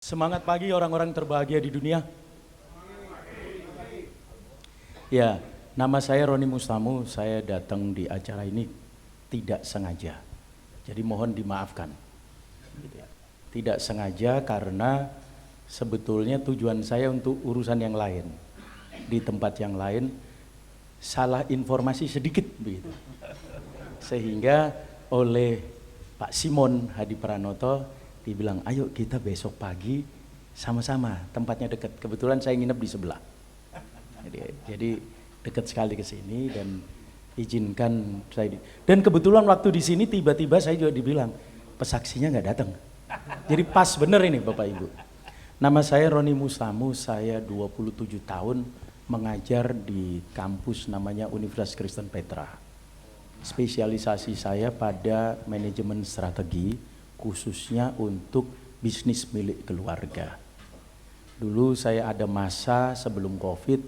Semangat pagi orang-orang terbahagia di dunia. Ya, nama saya Roni Mustamu, saya datang di acara ini tidak sengaja. Jadi mohon dimaafkan. Tidak sengaja karena sebetulnya tujuan saya untuk urusan yang lain. Di tempat yang lain salah informasi sedikit begitu. Sehingga oleh Pak Simon Hadi Pranoto dibilang, ayo kita besok pagi sama-sama, tempatnya dekat. Kebetulan saya nginep di sebelah. Jadi dekat sekali ke sini dan izinkan saya. Dan kebetulan waktu di sini tiba-tiba saya juga dibilang, pesaksinya nggak datang. Jadi pas bener ini Bapak Ibu. Nama saya Roni Mustamu, saya 27 tahun mengajar di kampus namanya Universitas Kristen Petra. Spesialisasi saya pada manajemen strategi, khususnya untuk bisnis milik keluarga. Dulu saya ada masa sebelum COVID,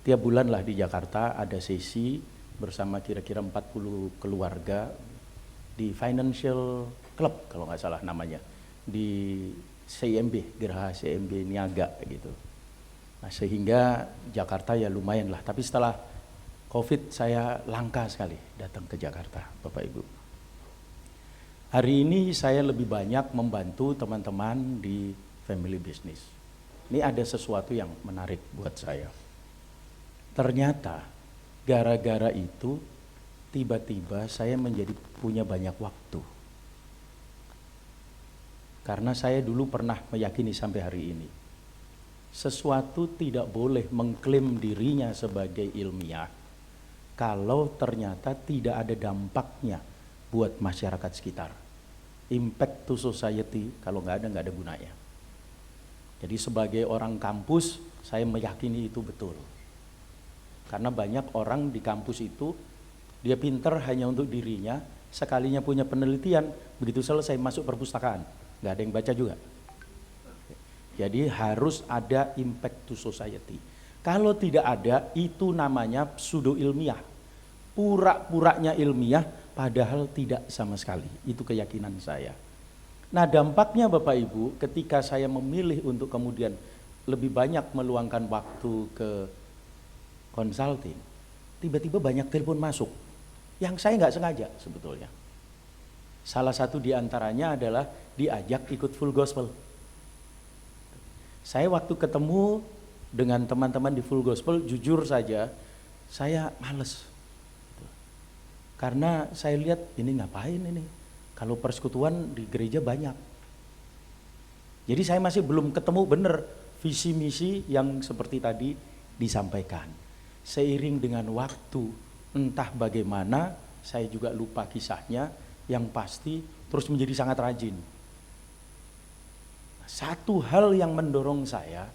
tiap bulan lah di Jakarta ada sesi bersama kira-kira 40 keluarga di Financial Club kalau nggak salah namanya, di CIMB, Geraha CIMB Niaga gitu. Nah sehingga Jakarta ya lumayan lah, tapi setelah COVID saya langka sekali datang ke Jakarta Bapak Ibu. Hari ini saya lebih banyak membantu teman-teman di family business. Ini ada sesuatu yang menarik buat saya. Ternyata gara-gara itu tiba-tiba saya menjadi punya banyak waktu. Karena saya dulu pernah meyakini sampai hari ini, sesuatu tidak boleh mengklaim dirinya sebagai ilmiah kalau ternyata tidak ada dampaknya buat masyarakat sekitar. Impact to society kalau nggak ada gunanya. Jadi sebagai orang kampus saya meyakini itu betul. Karena banyak orang di kampus itu dia pinter hanya untuk dirinya, sekalinya punya penelitian, begitu selesai masuk perpustakaan, nggak ada yang baca juga. Jadi harus ada impact to society. Kalau tidak ada, itu namanya pseudo ilmiah. Pura-puranya ilmiah, padahal tidak sama sekali. Itu keyakinan saya. Nah dampaknya Bapak Ibu, ketika saya memilih untuk kemudian lebih banyak meluangkan waktu ke consulting, tiba-tiba banyak telepon masuk yang saya nggak sengaja sebetulnya. Salah satu diantaranya adalah diajak ikut full gospel. Saya waktu ketemu dengan teman-teman di full gospel, jujur saja saya males. Karena saya lihat ini ngapain ini, kalau persekutuan di gereja banyak. Jadi saya masih belum ketemu benar visi misi yang seperti tadi disampaikan. Seiring dengan waktu, entah bagaimana, saya juga lupa kisahnya, yang pasti terus menjadi sangat rajin. Satu hal yang mendorong saya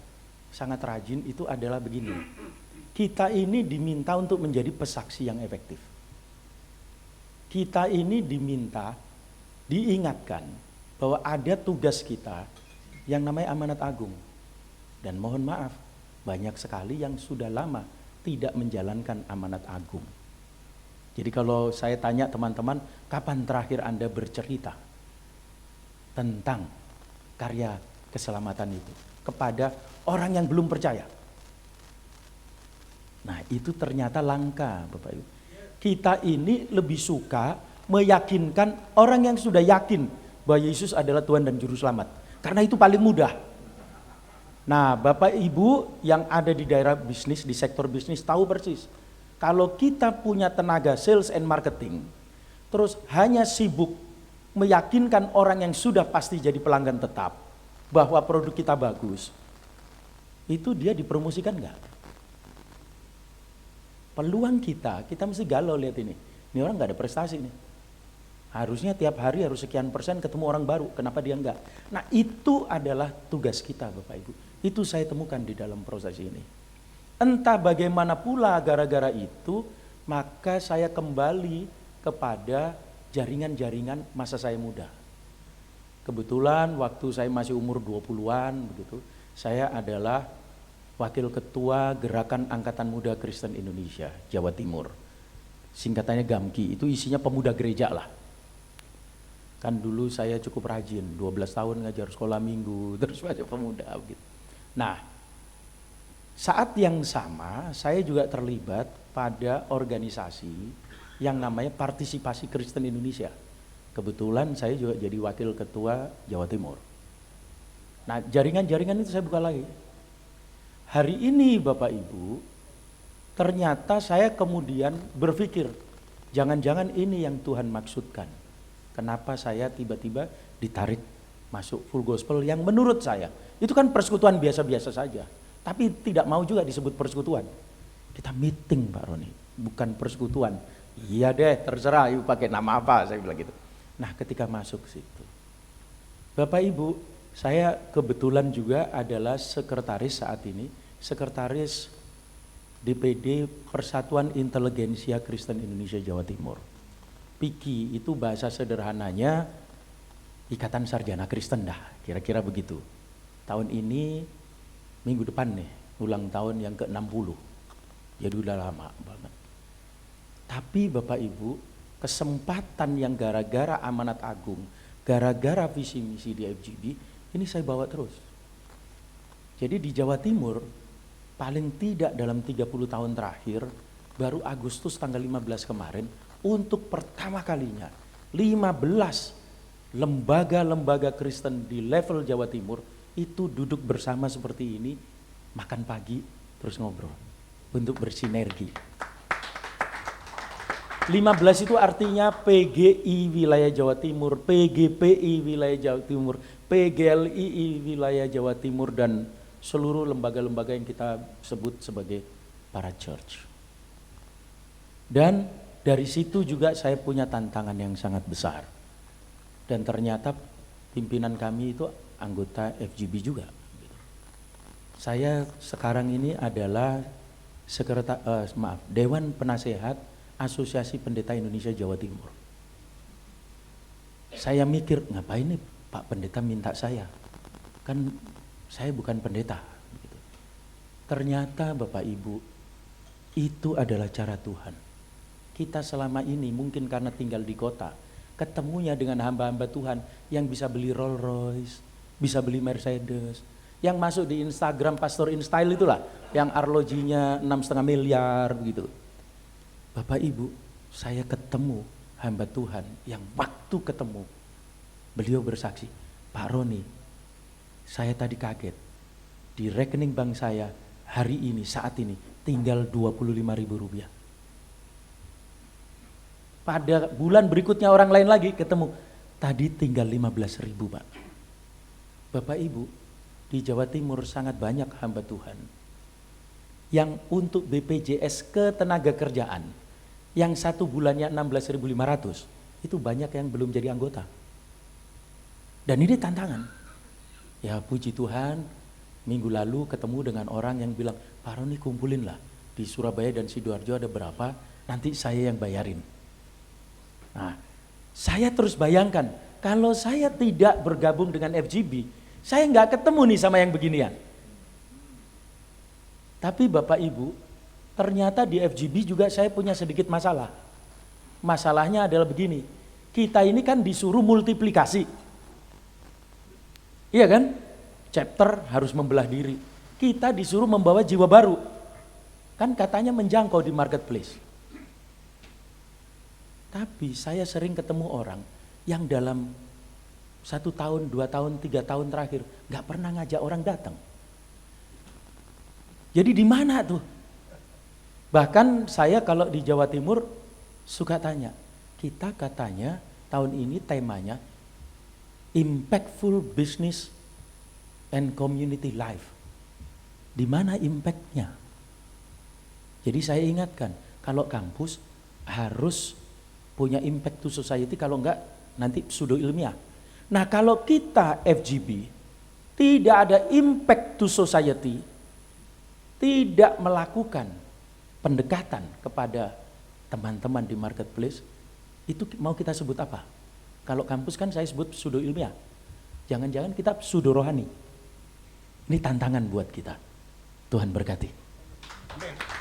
sangat rajin itu adalah begini, kita ini diminta untuk menjadi pesaksi yang efektif. Kita ini diminta, diingatkan bahwa ada tugas kita yang namanya amanat agung. Dan mohon maaf, banyak sekali yang sudah lama tidak menjalankan amanat agung. Jadi kalau saya tanya teman-teman, kapan terakhir Anda bercerita tentang karya keselamatan itu kepada orang yang belum percaya? Nah itu ternyata langka Bapak Ibu. Kita ini lebih suka meyakinkan orang yang sudah yakin bahwa Yesus adalah Tuhan dan Juru Selamat. Karena itu paling mudah. Nah Bapak Ibu yang ada di daerah bisnis, di sektor bisnis tahu persis. Kalau kita punya tenaga sales and marketing, terus hanya sibuk meyakinkan orang yang sudah pasti jadi pelanggan tetap bahwa produk kita bagus, itu dia dipromosikan nggak? Peluang kita mesti galau lihat ini. Ini orang nggak ada prestasi nih. Harusnya tiap hari harus sekian persen ketemu orang baru. Kenapa dia enggak? Nah itu adalah tugas kita Bapak Ibu. Itu saya temukan di dalam proses ini. Entah bagaimana pula gara-gara itu, maka saya kembali kepada jaringan-jaringan masa saya muda. Kebetulan waktu saya masih umur 20-an begitu, saya adalah Wakil Ketua Gerakan Angkatan Muda Kristen Indonesia, Jawa Timur. Singkatannya GAMKI, itu isinya pemuda gereja lah. Kan dulu saya cukup rajin, 12 tahun ngajar sekolah minggu, terus baca pemuda gitu. Nah, saat yang sama saya juga terlibat pada organisasi yang namanya Partisipasi Kristen Indonesia. Kebetulan saya juga jadi wakil ketua Jawa Timur. Nah, jaringan-jaringan itu saya buka lagi. Hari ini Bapak Ibu, ternyata saya kemudian berpikir, jangan-jangan ini yang Tuhan maksudkan. Kenapa saya tiba-tiba ditarik masuk full gospel yang menurut saya, itu kan persekutuan biasa-biasa saja. Tapi tidak mau juga disebut persekutuan. Kita meeting Pak Roni, bukan persekutuan. Iya deh, terserah ibu pakai nama apa, saya bilang gitu. Nah, ketika masuk situ, Bapak Ibu, saya kebetulan juga adalah sekretaris saat ini, sekretaris DPD Persatuan Inteligensia Kristen Indonesia Jawa Timur. PIKI itu bahasa sederhananya Ikatan Sarjana Kristen dah, kira-kira begitu. Tahun ini, minggu depan nih, ulang tahun yang ke-60. Jadi udah lama banget. Tapi Bapak Ibu, kesempatan yang gara-gara amanat agung, gara-gara visi misi di FGB, ini saya bawa terus. Jadi di Jawa Timur, paling tidak dalam 30 tahun terakhir, baru Agustus tanggal 15 kemarin, untuk pertama kalinya 15 lembaga-lembaga Kristen di level Jawa Timur itu duduk bersama seperti ini, makan pagi, terus ngobrol untuk bersinergi. 15 itu artinya PGI wilayah Jawa Timur, PGPI wilayah Jawa Timur, PGLII wilayah Jawa Timur, dan seluruh lembaga-lembaga yang kita sebut sebagai para church. Dan dari situ juga saya punya tantangan yang sangat besar. Dan ternyata pimpinan kami itu anggota FGB juga. Saya sekarang ini adalah Dewan Penasehat Asosiasi Pendeta Indonesia Jawa Timur. Saya mikir, ngapain nih Pak Pendeta minta saya? Kan saya bukan pendeta. Ternyata Bapak Ibu, itu adalah cara Tuhan. Kita selama ini mungkin karena tinggal di kota, ketemunya dengan hamba-hamba Tuhan yang bisa beli Rolls Royce, bisa beli Mercedes, yang masuk di Instagram Pastor InStyle itulah, yang arlojinya 6,5 miliar begitu. Bapak Ibu, saya ketemu hamba Tuhan yang waktu ketemu, beliau bersaksi, Pak Roni, saya tadi kaget, di rekening bank saya hari ini, saat ini, tinggal Rp25.000. Pada bulan berikutnya orang lain lagi ketemu, tadi tinggal 15.000 Pak. Bapak Ibu, di Jawa Timur sangat banyak hamba Tuhan yang untuk BPJS ketenaga kerjaan yang satu bulannya 16.500, itu banyak yang belum jadi anggota. Dan ini tantangan. Ya puji Tuhan, minggu lalu ketemu dengan orang yang bilang, Pak Roni kumpulin lah, di Surabaya dan Sidoarjo ada berapa, nanti saya yang bayarin. Nah, saya terus bayangkan, kalau saya tidak bergabung dengan FGB, saya nggak ketemu nih sama yang beginian. Tapi Bapak Ibu, ternyata di FGB juga saya punya sedikit masalah. Masalahnya adalah begini, kita ini kan disuruh multiplikasi. Iya kan? Chapter harus membelah diri. Kita disuruh membawa jiwa baru. Kan katanya menjangkau di marketplace. Tapi saya sering ketemu orang yang dalam 1 tahun, 2 tahun, 3 tahun terakhir gak pernah ngajak orang datang. Jadi di mana tuh? Bahkan saya kalau di Jawa Timur suka tanya, kita katanya tahun ini temanya Impactful Business and Community Life. Di mana impactnya? Jadi saya ingatkan, kalau kampus harus punya impact to society, kalau enggak nanti pseudo ilmiah. Nah kalau kita FGB tidak ada impact to society, tidak melakukan pendekatan kepada teman-teman di marketplace, itu mau kita sebut apa? Kalau kampus kan saya sebut pseudo ilmiah. Jangan-jangan kita pseudo rohani. Ini tantangan buat kita. Tuhan berkati. Amin.